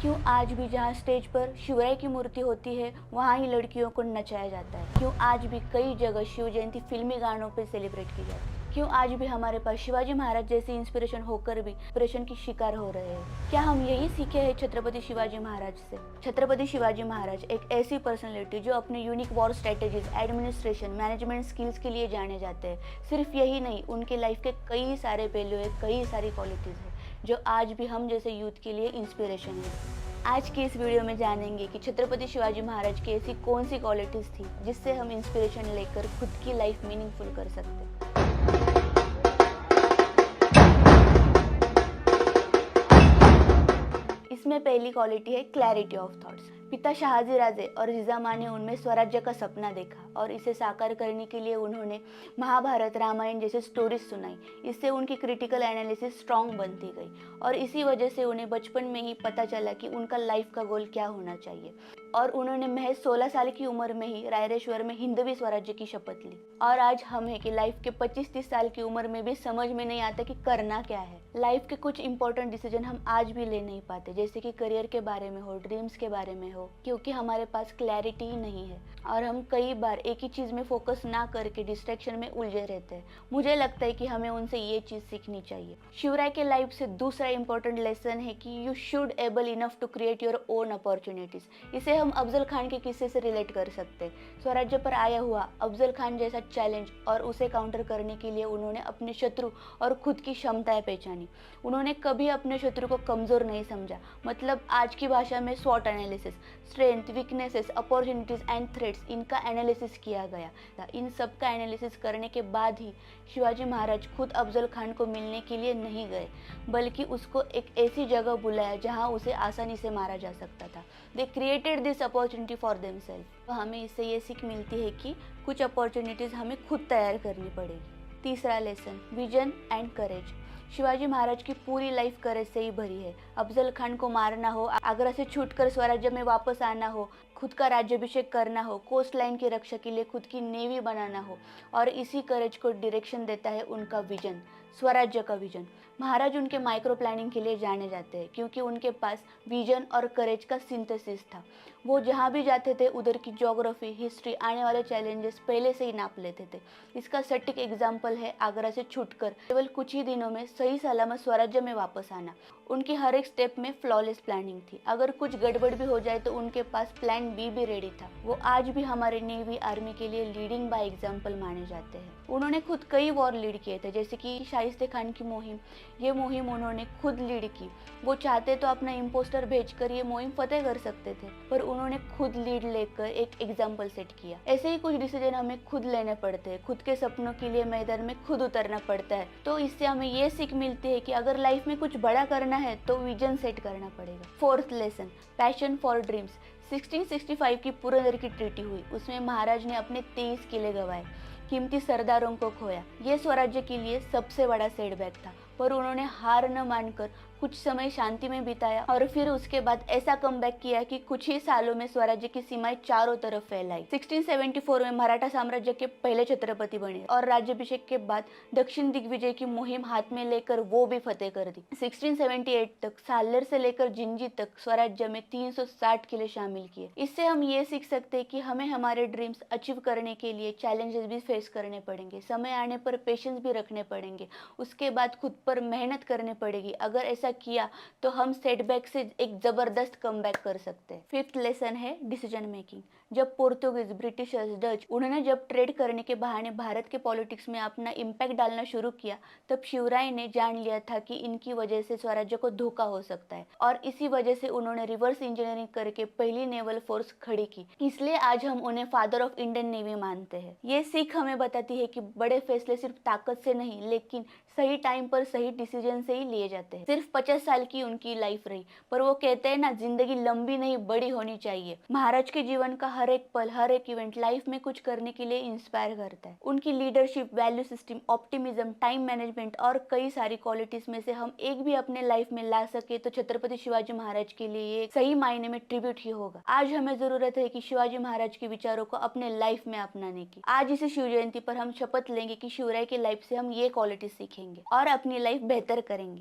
क्यों आज भी जहाँ स्टेज पर शिवराय की मूर्ति होती है वहाँ ही लड़कियों को नचाया जाता है? क्यों आज भी कई जगह शिव जयंती फिल्मी गानों पर सेलिब्रेट की जाती है? क्यों आज भी हमारे पास शिवाजी महाराज जैसी इंस्पिरेशन होकर भी डिप्रेशन की शिकार हो रहे हैं? क्या हम यही सीखे हैं छत्रपति शिवाजी महाराज से? छत्रपति शिवाजी महाराज एक ऐसी पर्सनैलिटी जो अपने unique war strategies, administration, management skills के लिए जाने जाते हैं। सिर्फ यही नहीं, उनके लाइफ के कई सारे पहलू है, कई सारी क्वालिटीज़ है जो आज भी हम जैसे यूथ के लिए इंस्पिरेशन है। आज की इस वीडियो में जानेंगे कि छत्रपति शिवाजी महाराज की ऐसी कौन सी क्वालिटीज़ थी जिससे हम इंस्पिरेशन लेकर खुद की लाइफ मीनिंगफुल कर सकते हैं। इसमें पहली क्वालिटी है क्लैरिटी ऑफ थॉट्स। पिता शहाजी राजे और जिजामा ने उनमें स्वराज्य का सपना देखा और इसे साकार करने के लिए उन्होंने महाभारत, रामायण जैसे स्टोरीज सुनाई। इससे उनकी क्रिटिकल एनालिसिस स्ट्रांग बनती गई और इसी वजह से उन्हें बचपन में ही पता चला कि उनका लाइफ का गोल क्या होना चाहिए। और उन्होंने महज 16 साल की उम्र में ही रायरेश्वर में हिंदवी स्वराज्य की शपथ ली। और आज हम है कि लाइफ के 25-30 साल की उम्र में भी समझ में नहीं आता कि करना क्या है। लाइफ के कुछ इंपॉर्टेंट डिसीजन हम आज भी ले नहीं पाते, जैसे कि करियर के बारे में हो, ड्रीम्स के बारे में हो, क्योंकि हमारे पास क्लैरिटी ही नहीं है और हम कई बार एक ही चीज़ में फोकस ना करके डिस्ट्रैक्शन में उलझे रहते हैं। मुझे लगता है कि हमें उनसे ये चीज़ सीखनी चाहिए। शिवराय के लाइफ से दूसरा इंपॉर्टेंट लेसन है कि you should able enough to create your own opportunities. इसे हम अफजल खान के किस्से से रिलेट कर सकते हैं। स्वराज्य पर आया हुआ अफजल खान जैसा चैलेंज और उसे काउंटर करने के लिए उन्होंने अपने शत्रु और खुद की क्षमताएं पहचानी। उन्होंने कभी अपने शत्रु को कमज़ोर नहीं समझा। मतलब आज की भाषा में स्वॉट analysis, strength, weaknesses, opportunities and threats, इनका एनालिसिस किया गया था। इन सब का एनालिसिस करने के बाद ही शिवाजी महाराज खुद अफजल खान को मिलने के लिए नहीं गए, बल्कि उसको एक ऐसी जगह बुलाया जहां उसे आसानी से मारा जा सकता था। They created this opportunity for themselves. तो हमें इससे ये सीख मिलती है कि कुछ अपॉर्चुनिटीज़ हमें खुद तैयार करनी पड़ेगी। तीसरा lesson, vision and courage. Shivaji Maharaj की पूरी लाइफ करेज से ही भरी है। अफजल खान को मारना हो, आगरा से छूटकर स्वराज्य में वापस आना हो, खुद का राज्याभिषेक करना हो, कोस्ट लाइन की रक्षा के लिए खुद की नेवी बनाना हो, और इसी करेज को डायरेक्शन देता है उनका विजन, स्वराज्य का विजन। महाराज उनके माइक्रो प्लानिंग के लिए जाने जाते हैं क्योंकि उनके पास विजन और करेज का सिंथेसिस था। वो जहाँ भी जाते थे उधर की ज्योग्राफी, हिस्ट्री, आने वाले चैलेंजेस पहले से ही नाप लेते थे। इसका सटीक एग्जाम्पल है आगरा से छूटकर केवल कुछ ही दिनों में सही सलामत स्वराज्य में वापस आना। उनकी हर एक स्टेप में फ्लॉलेस प्लानिंग थी। अगर कुछ गड़बड़ भी हो जाए तो उनके पास प्लान बी भी रेडी था। वो आज भी हमारे नेवी आर्मी के लिए लीडिंग बाय एग्जाम्पल माने जाते हैं। उन्होंने खुद कई वॉर लीड किए थे, जैसे कि शाइस्ते खान की मुहिम। ये मुहिम उन्होंने खुद लीड की। वो चाहते तो अपना इम्पोस्टर भेजकर ये मुहिम फतेह कर सकते थे, पर उन्होंने खुद लीड लेकर एक एग्जाम्पल सेट किया। ऐसे ही कुछ डिसीजन हमें खुद लेने पड़ते हैं। खुद के सपनों के लिए मैदान में खुद उतरना पड़ता है। तो इससे हमें ये सीख मिलती है कि अगर लाइफ में कुछ बड़ा करना है तो विजन सेट करना पड़ेगा। Fourth lesson, passion for dreams. 1665 की पुरंदर की ट्रीटी हुई। उसमें महाराज ने अपने 23 किले गंवाए, कीमती सरदारों को खोया। ये स्वराज्य के लिए सबसे बड़ा सेटबैक था, पर उन्होंने हार न मानकर कुछ समय शांति में बिताया और फिर उसके बाद ऐसा कमबैक किया कि कुछ ही सालों में स्वराज्य की सीमाएं चारों तरफ फैलाई। 1674 में मराठा साम्राज्य के पहले छत्रपति बने और राज्याभिषेक के बाद दक्षिण दिग्विजय की मुहिम हाथ में लेकर वो भी फतेह कर दी। 1678 तक साल्लेर से लेकर जिंजी तक स्वराज्य में 360 किले शामिल किए। इससे हम ये सीख सकते हैं कि हमें हमारे ड्रीम्स अचीव करने के लिए चैलेंजेस भी फेस करने पड़ेंगे, समय आने पर पेशेंस भी रखने पड़ेंगे, उसके बाद खुद पर मेहनत करनी पड़ेगी। अगर ऐसा किया तो हम सेटबैक से एक जबरदस्त कमबैक कर सकते हैं। फिफ्थ लेसन है डिसीजन मेकिंग। जब पोर्तुगीज, ब्रिटिशर्स, डच उन्होंने जब ट्रेड करने के बहाने भारत के पॉलिटिक्स में अपना इम्पैक्ट डालना शुरू किया, तब शिवराय ने जान लिया था कि इनकी वजह से स्वराज्य को धोखा हो सकता है और इसी वजह से उन्होंने रिवर्स इंजीनियरिंग करके पहली नेवल फोर्स खड़ी की। इसलिए आज हम उन्हें फादर ऑफ इंडियन नेवी मानते हैं। ये सीख हमें बताती है कि बड़े फैसले सिर्फ ताकत से नहीं, लेकिन सही टाइम पर सही डिसीजन से ही लिए जाते हैं। सिर्फ 50 साल की उनकी लाइफ रही, पर वो कहते हैं ना, जिंदगी लंबी नहीं बड़ी होनी चाहिए। महाराज के जीवन का हर एक पल, हर एक इवेंट लाइफ में कुछ करने के लिए इंस्पायर करता है। उनकी leadership, value system, optimism, time management और कई सारी क्वालिटीज में से हम एक भी अपने लाइफ में ला सके तो छत्रपति शिवाजी महाराज के लिए ये सही मायने में ट्रिब्यूट ही होगा। आज हमें जरूरत है कि शिवाजी महाराज के विचारों को अपने लाइफ में अपनाने की। आज इसे शिव जयंती पर हम शपथ लेंगे कि शिवराय की लाइफ से हम ये क्वालिटी सीखेंगे और अपनी लाइफ बेहतर करेंगे।